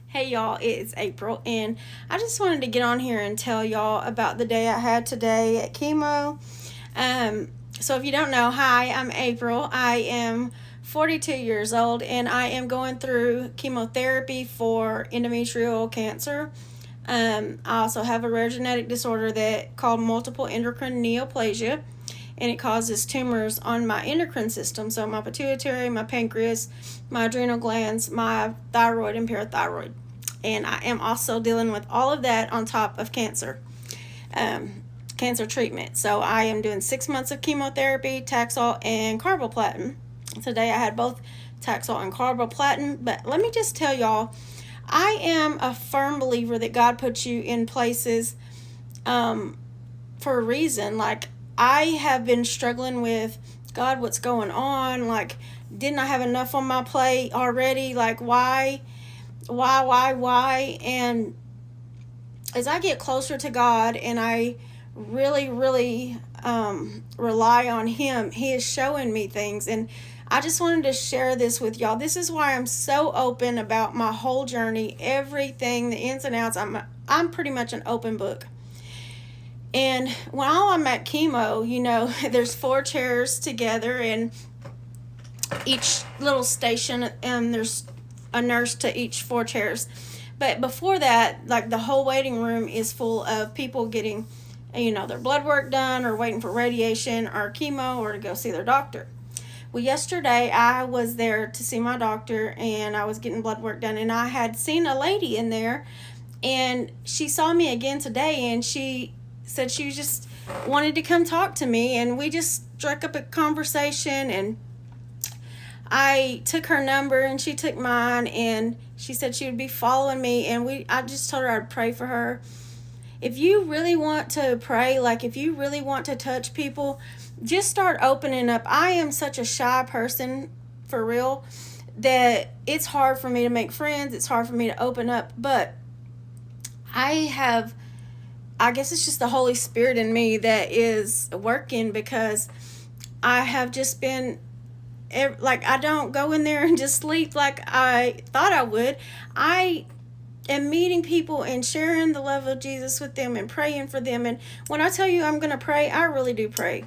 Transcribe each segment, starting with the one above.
Hey y'all, it's April, and I just wanted to get on here and tell y'all about the day I had today at chemo. So if you don't know, hi, I'm April. I am 42 years old, and I am going through chemotherapy for endometrial cancer. I also have a rare genetic disorder that called multiple endocrine neoplasia, and it causes tumors on my endocrine system, so my pituitary, my pancreas, my adrenal glands, my thyroid, and parathyroid. And I am also dealing with all of that on top of cancer treatment. So I am doing 6 months of chemotherapy, Taxol, and carboplatin. Today I had both Taxol and carboplatin, but let me just tell y'all, I am a firm believer that God puts you in places for a reason. Like, I have been struggling with, God, what's going on? Like, didn't I have enough on my plate already? Like, why? And as I get closer to God and I really rely on Him, He is showing me things. And I just wanted to share this with y'all. This is why I'm so open about my whole journey, everything, the ins and outs. I'm pretty much an open book. And while I'm at chemo, there's 4 chairs together, and each little station, and there's a nurse to each 4 chairs. But before that, like, the whole waiting room is full of people getting, their blood work done, or waiting for radiation or chemo, or to go see their doctor. Well, yesterday I was there to see my doctor, and I was getting blood work done, and I had seen a lady in there, and she saw me again today, and she said she just wanted to come talk to me, and we just struck up a conversation, and I took her number and she took mine, and she said she would be following me, and I just told her I'd pray for her. If you really want to pray, like, if you really want to touch people, just start opening up. I am such a shy person, for real, that it's hard for me to make friends. It's hard for me to open up, but I guess it's just the Holy Spirit in me that is working, because I have just been, like, I don't go in there and just sleep like I thought I would. I am meeting people and sharing the love of Jesus with them and praying for them. And when I tell you I'm going to pray, I really do pray.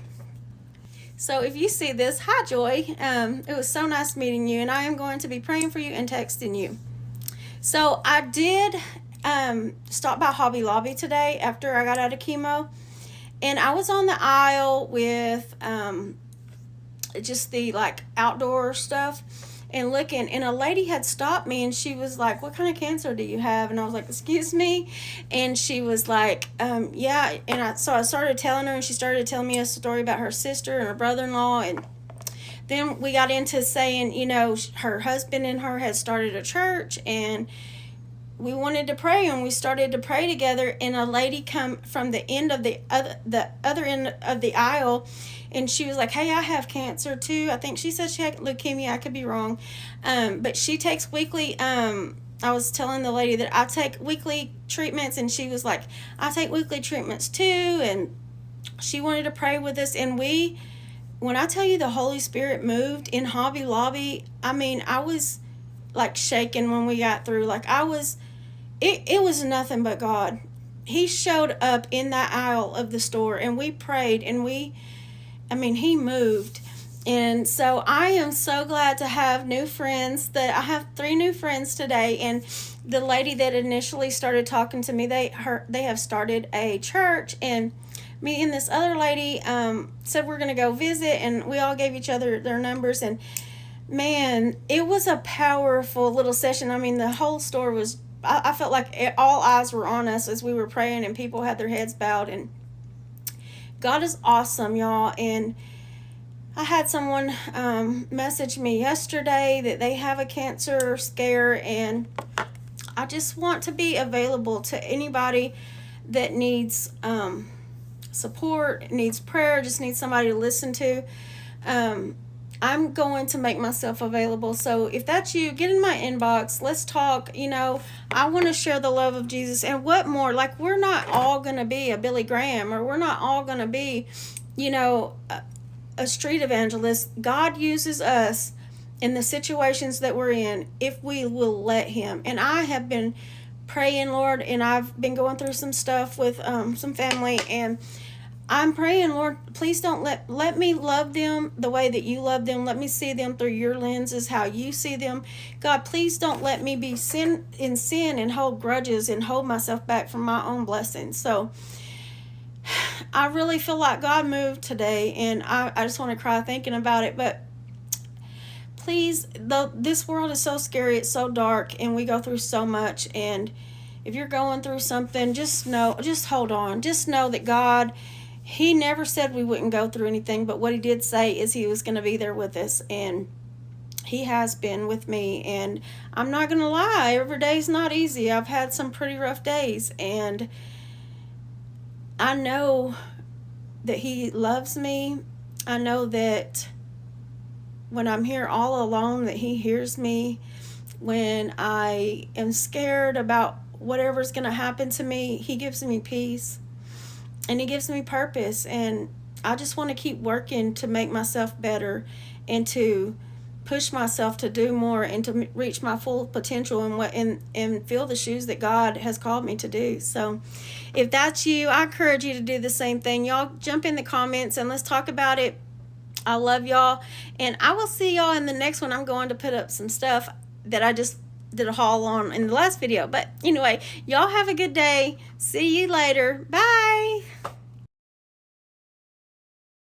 So if you see this, hi Joy. It was so nice meeting you, and I am going to be praying for you and texting you. So I did stop by Hobby Lobby today after I got out of chemo, and I was on the aisle with just the, like, outdoor stuff, and looking, and a lady had stopped me, and she was like, "What kind of cancer do you have?" And I was like, "Excuse me?" And she was like, "Yeah." And I started telling her, and she started telling me a story about her sister and her brother-in-law, and then we got into saying, her husband and her had started a church, and we wanted to pray, and we started to pray together, and a lady come from the end of the other end of the aisle, and she was like, "Hey, I have cancer too." I think she said she had leukemia. I could be wrong. But she takes weekly, I was telling the lady that I take weekly treatments, and she was like, "I take weekly treatments too." And she wanted to pray with us, and when I tell you the Holy Spirit moved in Hobby Lobby, I was like shaking when we got through. Like, it was nothing but God. He showed up in that aisle of the store, and we prayed, and He moved. And so I am so glad to have new friends. That I have 3 new friends today, and the lady that initially started talking to me, they have started a church, and me and this other lady said we're going to go visit, and we all gave each other their numbers, and man, it was a powerful little session. The whole store was, I felt like all eyes were on us as we were praying, and people had their heads bowed, and God is awesome, y'all. And I had someone message me yesterday that they have a cancer scare, and I just want to be available to anybody that needs support, needs prayer, just needs somebody to listen to. I'm going to make myself available. So if that's you, get in my inbox. Let's talk. I want to share the love of Jesus. And what more? Like, we're not all going to be a Billy Graham, or we're not all going to be, a street evangelist. God uses us in the situations that we're in if we will let him. And I have been praying, Lord, and I've been going through some stuff with some family, and I'm praying, Lord, please don't let me love them the way that you love them. Let me see them through your lenses, how you see them. God, please don't let me be sin and hold grudges and hold myself back from my own blessings. So I really feel like God moved today, and I just want to cry thinking about it. But please, though, this world is so scary, it's so dark, and we go through so much. And if you're going through something, just hold on. Just know that God, he never said we wouldn't go through anything, but what he did say is he was going to be there with us, and he has been with me. And I'm not going to lie, every day's not easy. I've had some pretty rough days, and I know that he loves me. I know that when I'm here all alone, that he hears me. When I am scared about whatever's going to happen to me, he gives me peace. And he gives me purpose, and I just want to keep working to make myself better and to push myself to do more and to reach my full potential and fill the shoes that God has called me to do. So if that's you, I encourage you to do the same thing. Y'all jump in the comments and let's talk about it. I love y'all, and I will see y'all in the next one. I'm going to put up some stuff that I just did a haul on in the last video. But anyway, y'all have a good day. See you later. Bye.